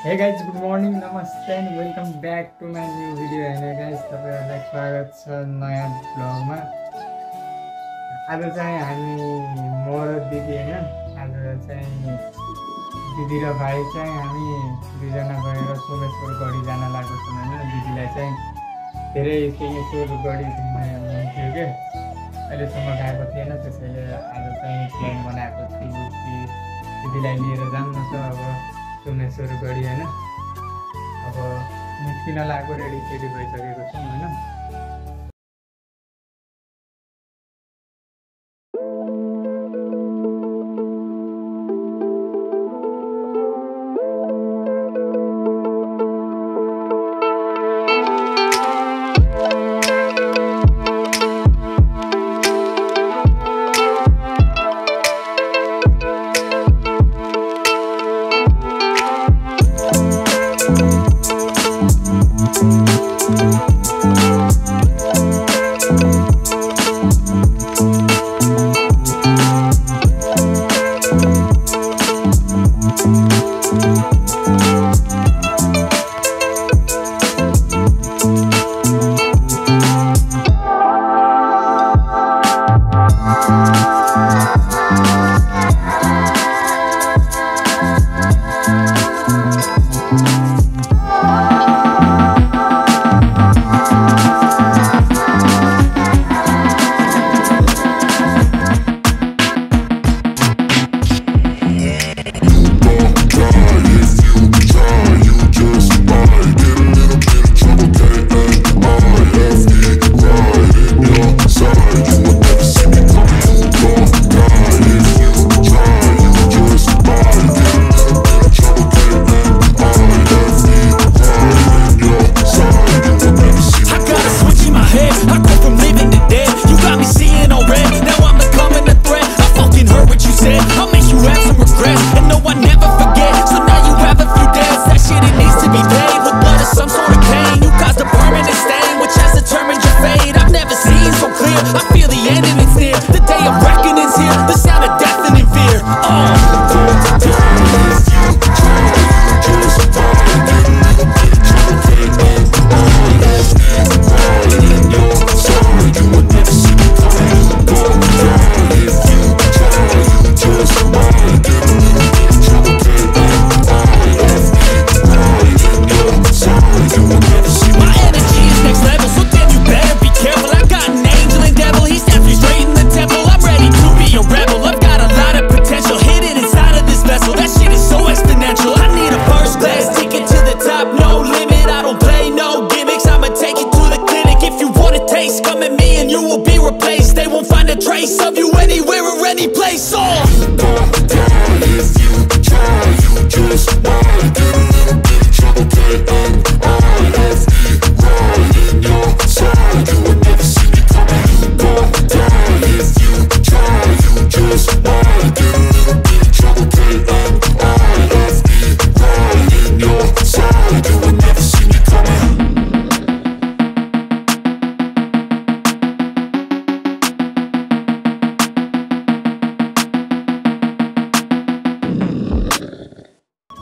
Hey guys, good morning, namaste and welcome back to my new video. And guys, तपाईहरुलाई स्वागत छ नयाँ भ्लगमा। आज चाहिँ हामी म र दिदी हैन, आज चाहिँ दिदी र भाइ चाहिँ हामी दुईजना गएर सोमेश्वर गढी जान लागेको छौं हैन। दिदीलाई चाहिँ धेरै सोमेश्वर गढी घुम्न मन थियो के। अहिलेसम्म गएको थिएन, त्यसैले आज चाहिँ प्लान बनाएको छु कि दिदीलाई लिएर जाऊँ न त अब सोमेश्वर गढी हैन। अब निस्किन लागेको रेडी भइसकेको छौँ हैन।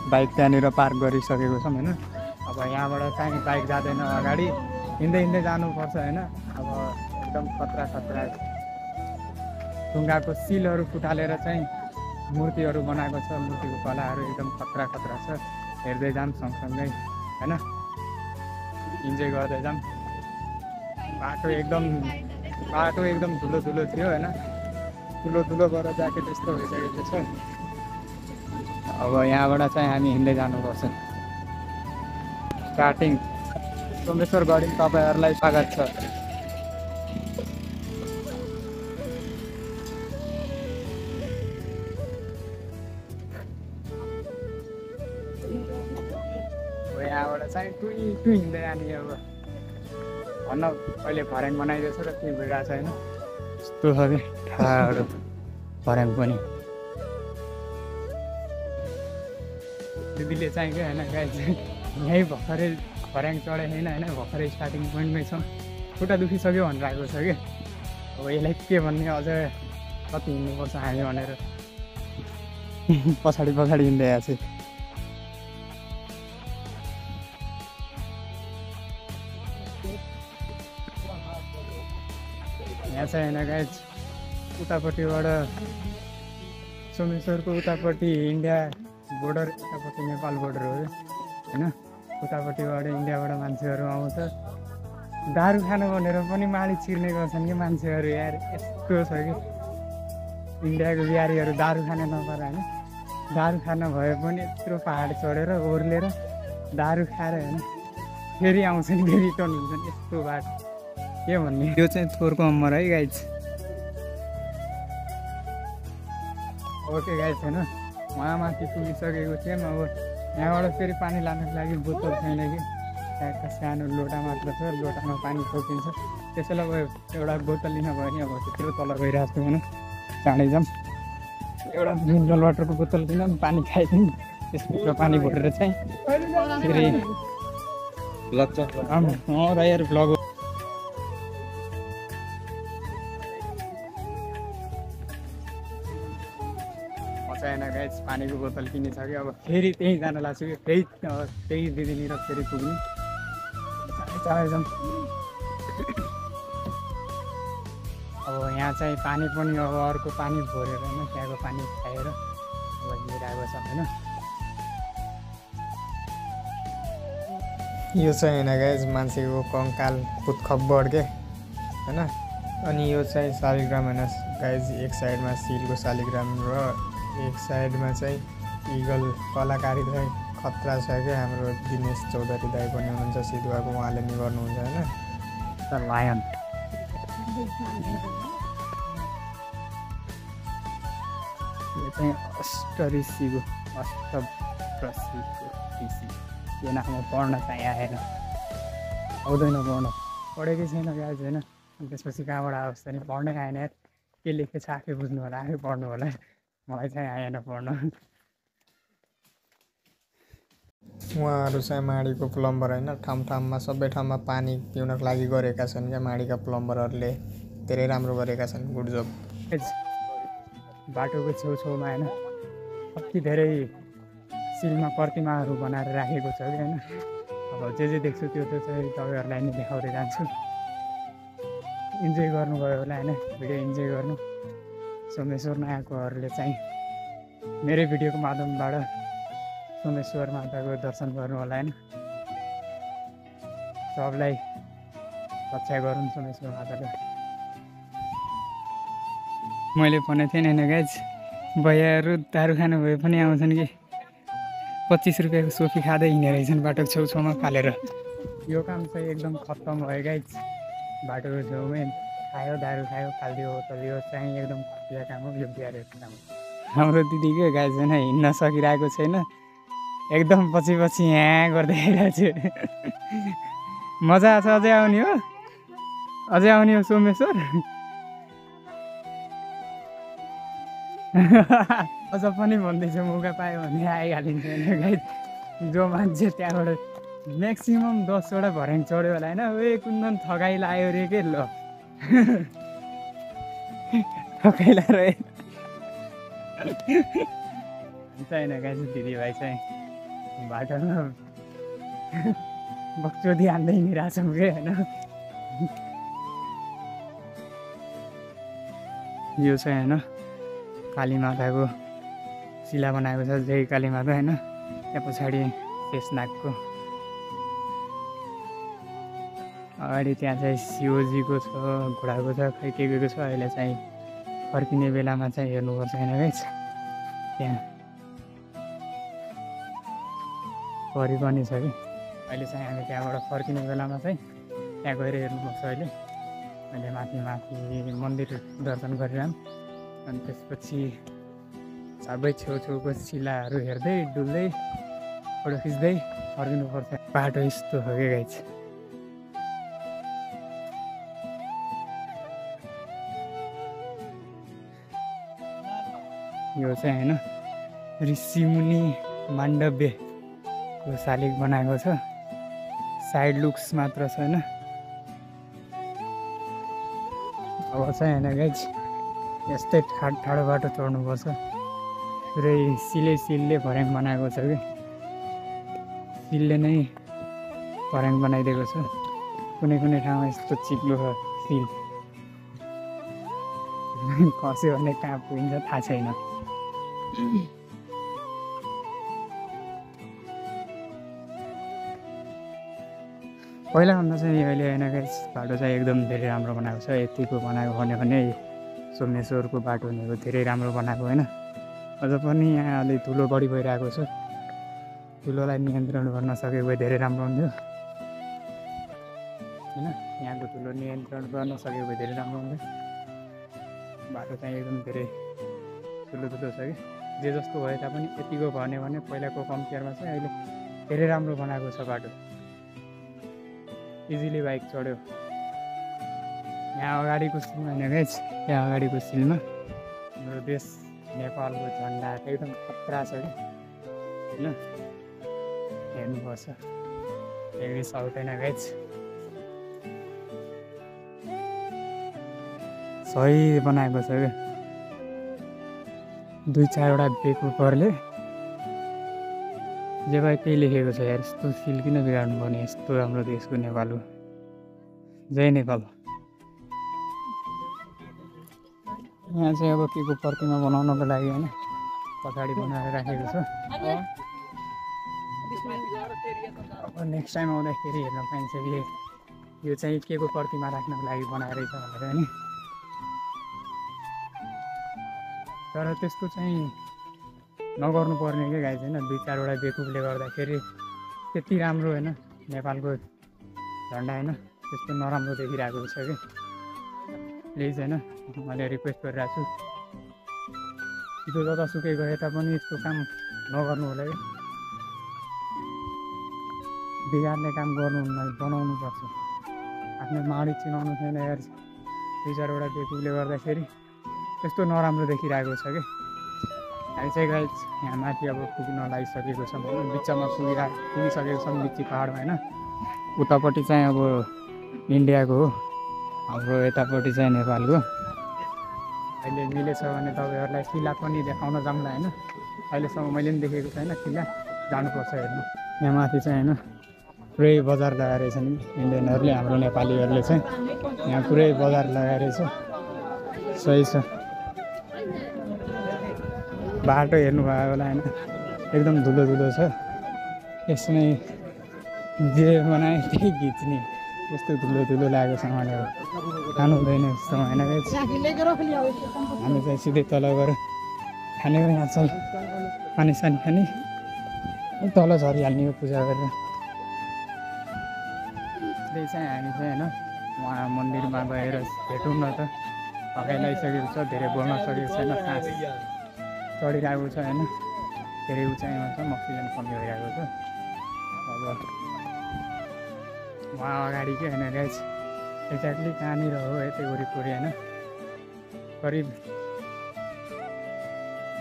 बाइक त्यहाँनिर पार्क गरिसकेको छौँ हैन। अब यहाँबाट चाहिँ बाइक जाँदैन, अगाडि हिँड्दै हिँड्दै जानुपर्छ हैन। अब एकदम खतरा ढुङ्गाको सिलहरू फुटालेर चाहिँ मूर्तिहरू बनाएको छ। मूर्तिको कलाहरू एकदम खतरा छ। हेर्दै जाम सँगसँगै हैन, इन्जोय गर्दै जाम। बाटो एकदम धुलो थियो हैन। धुलो भएर ज्याकेट यस्तो भइसकेको छ। अब यहाँबाट चाहिँ हामी हिँड्दै जानुपर्छ। स्टार्टिङ सोमेश्वर गढी तपाईहरुलाई स्वागत छ। यहाँबाट चाहिँ टुई हिँड्दै जाने। अब भन्न अहिले फर्याङ बनाइदिएछ र के भइरहेको छ हैन। यस्तो छ कि ठाडो फर्याङ पनि। दिदीले चाहिँ के हैन गाइस, यहीँ भर्खरै फर्याङ चढे होइन भर्खरै स्टार्टिङ पोइन्टमै छ। खुट्टा दुखिसक्यो भनेर आएको छ कि। अब यसलाई के भन्ने, अझ कति हिँड्नुपर्छ हामी भनेर पछाडि हिँड्दै आएको छु। यहाँ चाहिँ होइन गाइज उतापट्टिबाट सोमेश्वरको उतापट्टि इन्डिया बोर्डर, यतापट्टि नेपाल बोर्डर हो होइन। उतापट्टिबाट इन्डियाबाट मान्छेहरू आउँछ दारू खानु भनेर पनि माडी छिर्ने गर्छन् कि मान्छेहरू। यार यस्तो छ कि इन्डियाको बिहारीहरू दारू खान नपाएर होइन, दारू खान भए पनि यत्रो पहाड चढेर ओर्लेर दारू खाएर होइन फेरि आउँछन् कि रिटर्न हुन्छन् यस्तो बाटो के भन्ने। यो चाहिँ थोरको अम्मर है गाइज। ओके गाइज होइन उहाँ माथि पुगिसकेको थियौँ। अब यहाँबाट फेरि पानी लानको लागि बोतल छैन कि त्यहाँका सानो लोटा मात्र छ, लोटामा पानी खोकिन्छ। त्यसैले अब एउटा बोतल लिन भयो नि अब त्यत्रो तल गइरहेको छु भनौँ, चाँडै जाऊँ। एउटा मिनरल वाटरको बोतल किन पानी खाइदिउँ, त्यसभित्र पानी भरेर चाहिँ फेरि र यार भ्लग छैन गाइज। पानीको बोतल किनिसक्यो अब फेरि त्यहीँ जान लाग्छु कि त्यही दिदीनिर फेरि पुग्ने चाँडै जाऊँ। अब यहाँ चाहिँ पानी पनि अब अर्को पानी भरेर होइन त्यहाँको पानी खाएर अब हिँडिरहेको छ होइन। यो चाहिँ होइन गाइज मान्छेको कङ्काल पुत्खब्बड के होइन। अनि यो चाहिँ शालिग्राम होइन गाइज, एक साइडमा सिलको शालिग्राम र एक साइडमा चाहिँ इगल कलाकारी चाहिँ खतरा छ क्या। हाम्रो दिनेश चौधरी दाई पनि हुनुहुन्छ सिधुवाको, उहाँले नि गर्नुहुन्छ होइन द लायन। यो चाहिँ अष्टऋषिको ऋषि यो नाममा पढ्न चाहिँ आएन, आउँदैन पढ्न, पढेकै छैन गाइज होइन। अनि त्यसपछि कहाँबाट आओस् त नि पढ्नै आएन यार। के लेखेको छ आफै बुझ्नु होला, आफै पढ्नु होला, मलाई चाहिँ आएन पढ्न। उहाँहरू चाहिँ माडीको प्लम्बर होइन, ठाउँमा सबै ठाउँमा पानी पिउनको लागि गरेका छन् क्या माडीका प्लम्बरहरूले, धेरै राम्रो गरेका छन्, गुड जब। बाटोको छेउछेउमा होइन कति धेरै सिलमा प्रतिमाहरू बनाएर राखेको छ कि होइन। अब जे देख्छु त्यो चाहिँ तपाईँहरूलाई नै देखाउँदै जान्छु। इन्जोय गर्नुभयो होला होइन, भिडियो इन्जोय गर्नु। सोमेश्वर नआएकोहरूले चाहिँ मेरै भिडियोको माध्यमबाट सोमेश्वर माताको दर्शन गर्नु होला होइन। सबलाई रक्षा गरून् सोमेश्वर माताले। मैले भनेको थिएँ होइन गाइज, भैयाहरू दारू खानु भए पनि आउँछन् कि 25 रुपियाँको सोफी खाँदै हिँडेर रहेछन् बाटोको छेउछाउमा फालेर। यो काम चाहिँ एकदम खत्तम भयो गाइज। बाटोको छेउमै खायो दारू खायो फालिदियो बोतल, यो चाहिँ एकदम खतिया काम हो, यो बिहारीहरूको काम हो। हाम्रो दिदीको गाइज होइन हिँड्न सकिरहेको छैन, एकदम पछि यहाँ गर्दै आइरहेको छु। मजा आछ, अझै आउने हो, अझै आउने हो सोमेश्वर। अझ पनि भन्दैछु मौका पायो भने आइहालिन्छ होइन गाइज। जो मान्छे त्यहाँबाट म्याक्सिमम् 10वटा भर्याङ चढ्यो होला होइन, ए कुन्दन थकाइ लाग्यो रे के ल थकाइ लाग्यो छैन गाइज। दिदीभाइ चाहिँ बाटोमा बक्चोदी हान्दै हिँडिरहेको छौँ कि होइन। यो चाहिँ होइन कालीमाताको शिला बनाएको छ, जय कालीमाता होइन। त्यहाँ पछाडि शेषनागको अगाडि त्यहाँ चाहिँ शिवजीको छ, घोडाको छ, खै के छ। अहिले चाहिँ फर्किने बेलामा चाहिँ हेर्नुपर्छ होइन गाइस। त्यहाँ परि पनि छ कि अहिले चाहिँ हामी त्यहाँबाट फर्किने बेलामा चाहिँ त्यहाँ गएर हेर्नुपर्छ। अहिले माथि मन्दिर दर्शन गरिरहँ, अनि त्यसपछि सबै छेउछेउको शिलाहरू हेर्दै डुल्दै फोटो खिच्दै फर्किनुपर्छ। बाटो यस्तो हो कि गाइस। यो चाहिँ होइन ऋषिमुनि माण्डव्यको शालिग बनाएको छ, साइड लुक्स मात्र छ होइन। अब चाहिँ होइन गाइस यस्तै ठाडो बाटो चढ्नुपर्छ। पुरै सिलले भर्याङ बनाएको छ कि सिलले नै भर्याङ बनाइदिएको छ। कुनै कुनै ठाउँमा यस्तो चिप्लो छ सिल खस्यो भने कहाँ पुगिन्छ थाहा छैन। पहिलाभन्दा चाहिँ अहिले होइन गाइस बाटो चाहिँ एकदम धेरै राम्रो बनाएको छ। यतिको बनाएको भने सोमेश्वरको बाटो भनेको धेरै राम्रो बनाएको होइन। अझ पनि यहाँ अलि धुलो बढी भइरहेको छ। धुलोलाई नियन्त्रण गर्न सकेको भए धेरै राम्रो हुन्थ्यो होइन। यहाँको धुलो नियन्त्रण गर्न सकेको भए धेरै राम्रो हुन्थ्यो। बाटो चाहिँ एकदम धेरै ठुलो छ कि जे जस्तो भए तापनि यतिको भन्यो भने पहिलाको कम्पेयरमा चाहिँ अहिले धेरै राम्रो बनाएको छ बाटो। इजिली बाइक चढ्यो। यहाँ अगाडिको सिलमा होइन गाइस, यहाँ अगाडिको सिलमा हाम्रो देश नेपालको झन्डा एकदम खतरा छ कि होइन। हेर्नुपर्छ, इङ्ग्लिस आउँदैन गाइस। सही बनाएको छ क्या। 2-4वटा बेकुपरले जे भाइ त्यही लेखेको छ यार। यस्तो सिल किन बिगाड्नु पर्ने यस्तो राम्रो देशको नेपाल हो। जय नेपाल। यहाँ चाहिँ अब के को प्रतिमा बनाउनको लागि होइन पछाडि बनाएर राखेको छ। अब नेक्स्ट टाइम आउँदाखेरि हेर्न पाइन्छ कि यो चाहिँ के को प्रतिमा राख्नको लागि बनाएरै छ भनेर नि। तर त्यस्तो चाहिँ नगर्नु पर्ने के गाई छैन। 2-4वटा बेकुपले गर्दाखेरि त्यति राम्रो होइन नेपालको झन्डा होइन। त्यस्तो नराम्रो देखिरहेको छ कि प्लिज होइन मैले रिक्वेस्ट गरिरहेको छु। त्यो जतासुकै गए तापनि यस्तो काम नगर्नु होला कि। बिगार्ने काम गर्नुहुन्न, बनाउनुपर्छ। आफ्नो माडी चिनाउनु छैन यार। 2-4वटा बेकुपले गर्दाखेरि त्यस्तो नराम्रो देखिरहेको छ कि। हामी चाहिँ गाइस यहाँ माथि अब पुग्न लागिसकेको छ। बिचमा पुगिसकेको छौँ बिच्ची पाहाडमा होइन। उतापट्टि चाहिँ अब इन्डियाको हो, हाम्रो यतापट्टि चाहिँ नेपालको। अहिले मिलेछ भने तपाईँहरूलाई किल्ला पनि देखाउन जाउँला होइन। अहिलेसम्म मैले पनि देखेको छैन किल्ला, जानुपर्छ हेर्नु। यहाँ माथि चाहिँ होइन पुरै बजार लगाएर रहेछ नि इन्डियनहरूले, हाम्रो नेपालीहरूले चाहिँ यहाँ पुरै बजार लगाएर रहेछ। सही छ। बाटो हेर्नुभयो होला होइन एकदम धुलो छ। यसमै जे बनाए त्यही खिच्ने यस्तो धुलो लागेको छ। मैले खानु हुँदैन यस्तो होइन। हामी चाहिँ सिधै तल गएर खाने यहाँ छ पानी सानी खाने तल झरिहाल्ने हो पूजा गरेर। त्यही चाहिँ हामी चाहिँ होइन उहाँ मन्दिरमा गएर भेटौँ न त। लगाइसकेको छ, धेरै बोल्न सकेको छैन, सास चढिरहेको छ होइन। धेरै उचाइमा छ, अक्सिजन कमी भइरहेको छ। अब उहाँ अगाडि के होइन गाइस एक्ज्याक्टली कहाँनिर हो यतै वरिपरि होइन। करिब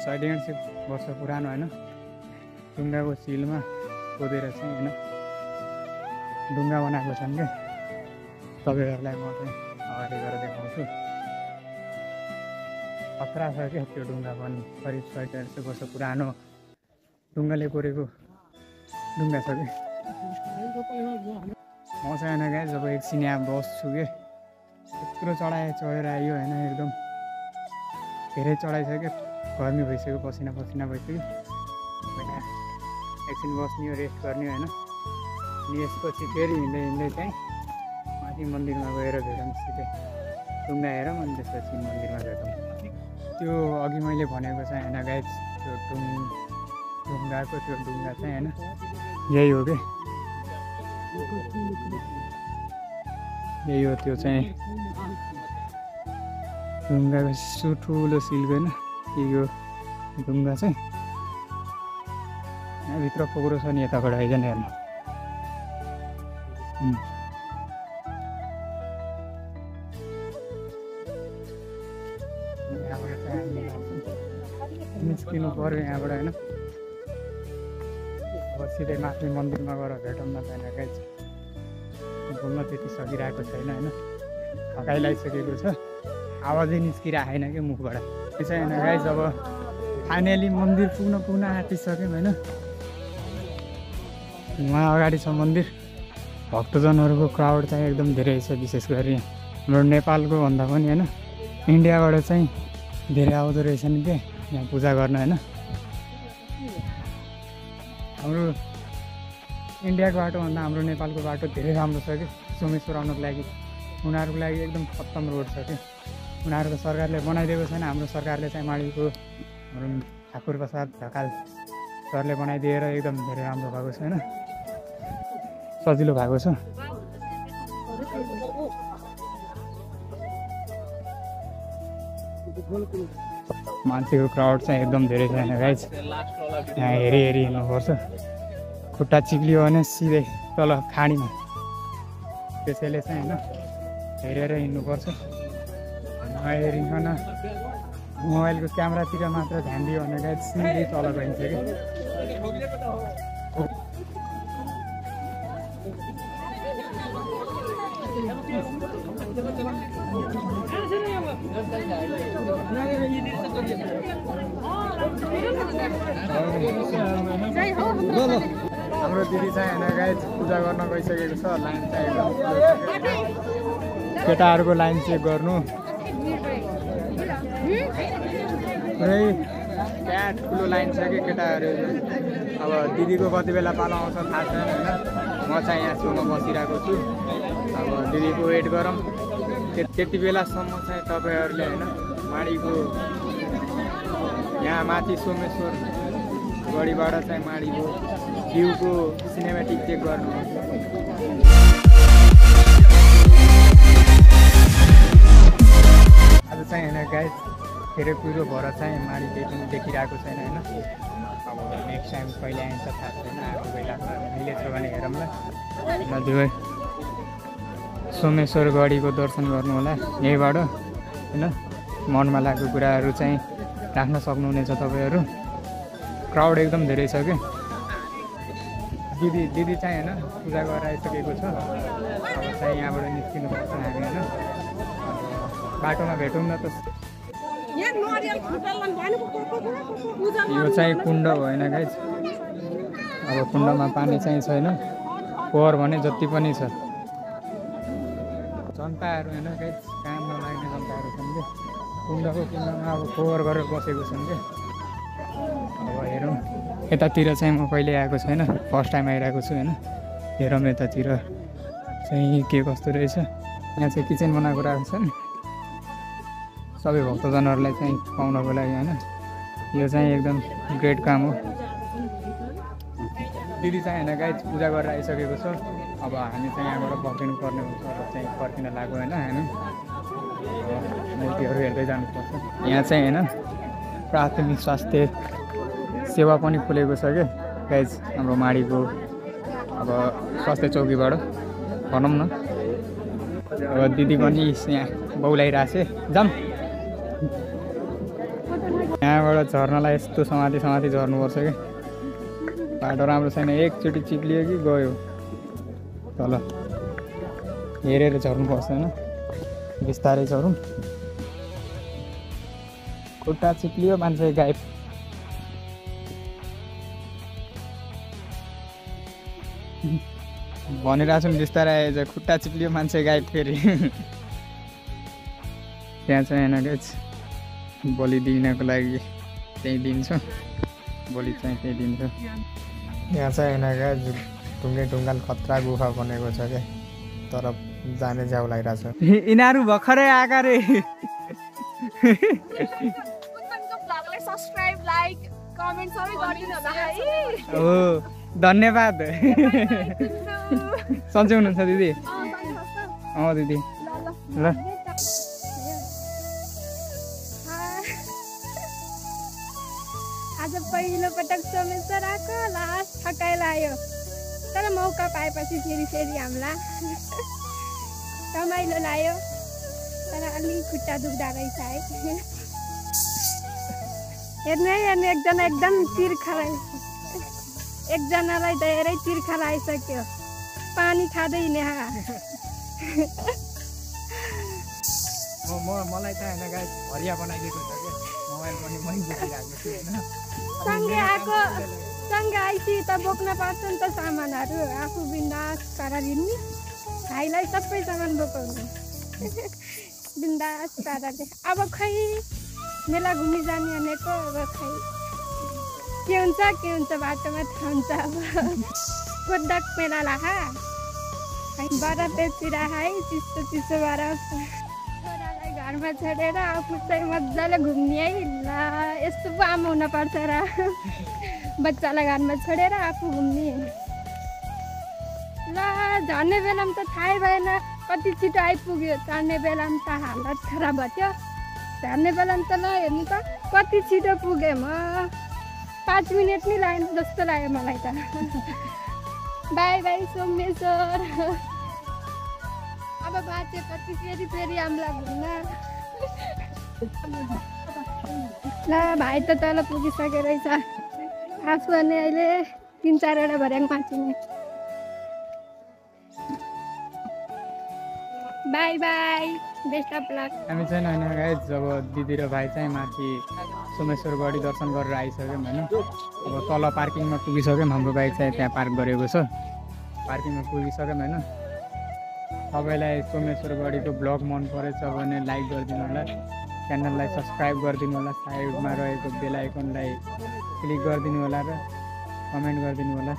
150 वर्ष पुरानो होइन ढुङ्गाको सिलमा खोदेर चाहिँ होइन ढुङ्गा बनाएको छन् क्या। तपाईँहरूलाई म चाहिँ अगाडि गएर देखाउँछु। खतरा छ क्या त्यो ढुङ्गा पनि। करिब 150 वर्ष पुरानो ढुङ्गाले कोरेको ढुङ्गा छ कि। म चाहिँ होइन गाइस जब एकछिन यहाँ बस्छु कि यत्रो चढेर आयो होइन। एकदम धेरै चढाइसक्यो, गर्मी भइसक्यो, पसिना भइसक्यो। एकछिन बस्ने हो, रेस्ट गर्ने होइन। अनि यसपछि फेरि हिँड्दै चाहिँ माथि मन्दिरमा गएर भेटौँ। सिधै ढुङ्गा हेरौँ अनि त्यसपछि मन्दिरमा भेटौँ। त्यो अघि मैले भनेको चाहिँ होइन गाइस त्यो ढुङ्गाको त्यो ढुङ्गा चाहिँ होइन यही हो कि। यही हो त्यो चाहिँ ढुङ्गाको ठुलो सिलको होइन यो ढुङ्गा चाहिँ। यहाँभित्र पोखरो छ नि यताबाट आइजन हेर्नु। निस्किनु पऱ्यो यहाँबाट होइन। अब सिधै माथि मन्दिरमा गएर भेटौँ न त होइन गाइस। बोल्न त्यति सकिरहेको छैन होइन। थकाइ लागिसकेको छ, आवाजै निस्किरहेको छैन कि मुखबाट। त्यो चाहिँ होइन गाइस अब फाइनली मन्दिर पुग्न आँटिसक्यौँ होइन। उहाँ अगाडि छ मन्दिर। भक्तजनहरूको क्राउड चाहिँ एकदम धेरै छ। विशेष गरी हाम्रो नेपालको भन्दा पनि होइन इन्डियाबाट चाहिँ धेरै आउँदो रहेछन् के यहाँ पूजा गर्न होइन। हाम्रो इन्डियाको बाटोभन्दा हाम्रो नेपालको बाटो धेरै राम्रो छ कि सोमेश्वर आउनको लागि। उनीहरूको लागि एकदम खत्तम रोड छ कि उनीहरूको सरकारले बनाइदिएको छैन। हाम्रो सरकारले चाहिँ माडीको हाम्रो ठाकुर प्रसाद ढकाल सरले बनाइदिएर एकदम धेरै राम्रो भएको छ होइन, सजिलो भएको छ। मान्छेको क्राउड चाहिँ एकदम धेरै छैन गाइज। यहाँ हेरी हेरी हिँड्नुपर्छ, खुट्टा चिप्लियो भने सिधै तल खाडीमा। त्यसैले चाहिँ होइन हेरेर हिँड्नुपर्छ। नहेरिकन मोबाइलको क्यामेरातिर मात्र ध्यान दियो भने गाइज सिधै तल गइन्छ कि। हाम्रो दिदी चाहिँ होइन गाइज पूजा गर्न गइसकेको छ। लाइन चाहिँ केटाहरूको लाइन चेक गर्नु पुरै क्या ठुलो लाइन छ कि केटाहरू। अब दिदीको कति बेला पालो आउँछ थाहा छैन होइन। म चाहिँ यहाँ छेउमा बसिरहेको छु। अब दिदीको वेट गरौँ। त्यति बेलासम्म चाहिँ तपाईँहरूले होइन माडीको यहाँ माथि सोमेश्वर गढीबाट चाहिँ माडीको भ्यूको सिनेमेटिक चेक गर्नुहोस्। आज चाहिँ होइन गाइज धेरै कुरो भएर चाहिँ माडी केही पनि देखिरहेको छैन होइन। अब नेक्स्ट टाइम कहिले आइन्छ थाहा छैन। आएको बेला मिलेछ भने हेरौँला। नदी भाइ सोमेश्वर गढीको दर्शन गर्नु होला यहीँबाट होइन। मनमा लागेको कुराहरू चाहिँ राख्न सक्नुहुनेछ तपाईँहरू। क्राउड एकदम धेरै छ कि। दिदी चाहिँ होइन पूजा गरेर आइसकेको छ। अब चाहिँ यहाँबाट निस्किनुपर्छ हामी होइन। बाटोमा भेटौँ न त। यो चाहिँ कुण्ड होइन गाइज। अब कुण्डमा पानी चाहिँ छैन। पोहोर भने जति पनि छ। जनताहरू होइन गाइज काम नलाग्ने जनताहरू छन् कि कुण्डको कुण्डमा अब पोहोर गरेर बसेको छन् कि। अब हेरौँ यतातिर चाहिँ म कहिले आएको छैन, फर्स्ट टाइम आइरहेको छु होइन। हेरौँ यतातिर चाहिँ के कस्तो रहेछ। यहाँ चाहिँ किचन बनाएको रहेको छ नि सबै भक्तजनहरूलाई चाहिँ पाउनको लागि होइन। यो चाहिँ एकदम ग्रेट काम हो। दिदी चाहिँ होइन गाइज पूजा गरेर आइसकेको छ। अब हामी चाहिँ यहाँबाट फर्किनु पर्ने हुन्छ। र चाहिँ फर्किन लाग्यो होइन हामी। मूर्तिहरू हेर्दै जानुपर्छ। यहाँ चाहिँ होइन प्राथमिक स्वास्थ्य सेवा पनि खुलेको छ क्या गाइज हाम्रो माडीको अब स्वास्थ्य चौकीबाट भनौँ न। अब दिदी पनि यहाँ बौलाइरहेको छ। जाऊँ यहाँबाट झर्नलाई यस्तो समाति झर्नुपर्छ कि बाटो राम्रो छैन। एकचोटि चिप्लियो कि गयो तल। हेरेर झर्नुपर्छ होइन। बिस्तारै झरौँ। खुट्टा चिप्लियो मान्छे गायब। भनिरहेको छु नि बिस्तारै आएछ। खुट्टा चिप्लियो मान्छे गायब फेरि। त्यहाँ चाहिँ होइन गाइज बलि दिनको लागि त्यही दिन्छ। बलि चाहिँ त्यही दिन्छ। यहाँ चाहिँ होइन गाइज ढुङ्गाल खतरा गुफा बनेको छ क्या। तर जाने झ्याउ लागिरहेछ। यिनीहरू भर्खरै आएका रे। हो धन्यवाद। सन्चै हुनुहुन्छ दिदी? अँ दिदी ल। आज पहिलो पटक सोमेश्वर आएको लास्ट थकाइ लाग्यो। तर मौका पाएपछि फेरि हामीलाई रमाइलो लाग्यो। तर अलिक खुट्टा दुख्दा रहेछ है। हेर्नु एकजना एकदम तिर्खा रहेछ। एकजनालाई धेरै तिर्खा लागिसक्यो। पानी खाँदै हिँड्ने। मलाई त होइन गाइस हरिया बनाइदिएको छ क्या। मोबाइल पनि मै बोकिरहेको छु होइन। सँगै आएको सँगै आइसी त बोक्न पर्छ नि त सामानहरू आफू बिन्दास पारा हिँड्ने भाइलाई सबै सामान बोकाउने बिन्दास पाराले अब खै मेला घुम्न जाने भनेको अब खै के हुन्छ बाटोमा थाहा हुन्छ अब कोदक मेला लाखा बरफतिर है चिसो बरफ छोरालाई घरमा छोडेर आफू चाहिँ मजाले घुम्ने है ल यस्तो पो आमा हुनुपर्छ र बच्चालाई घरमा छोडेर आफू घुम्ने ल झर्ने बेलामा त थाहै भएन कति छिटो आइपुग्यो चढ्ने बेलामा त हालत खराब भयो झर्ने बेलामा त ल हेर्नु त कति छिटो पुगेँ म 5 मिनट नि लागेन जस्तो लाग्यो मलाई त बाई बाई सोमेश्वर अब बाँचेपछि फेरि आम्ला घुम्न ल भाइ त तल पुगिसकेको रहेछ आफू अनि अहिले 3-4 वटा भर्याङ माथिने बाई बाई बेस्ट अफ लक हामी चाहिँ होइन गाइस जब दिदी र भाइ चाहिँ माथि सोमेश्वर गढी दर्शन गरेर आइसक्यौँ होइन अब तल पार्किङमा पुगिसक्यौँ हाम्रो बाइक चाहिँ त्यहाँ पार्क गरेको छ पार्किङमा पुगिसक्यौँ होइन तपाईँलाई सोमेश्वर गढीको ब्लग मन परेछ भने लाइक गरिदिनु होला च्यानललाई सब्सक्राइब गरिदिनु होला साइडमा रहेको बेल आइकनलाई क्लिक गरिदिनु होला र कमेन्ट गरिदिनु होला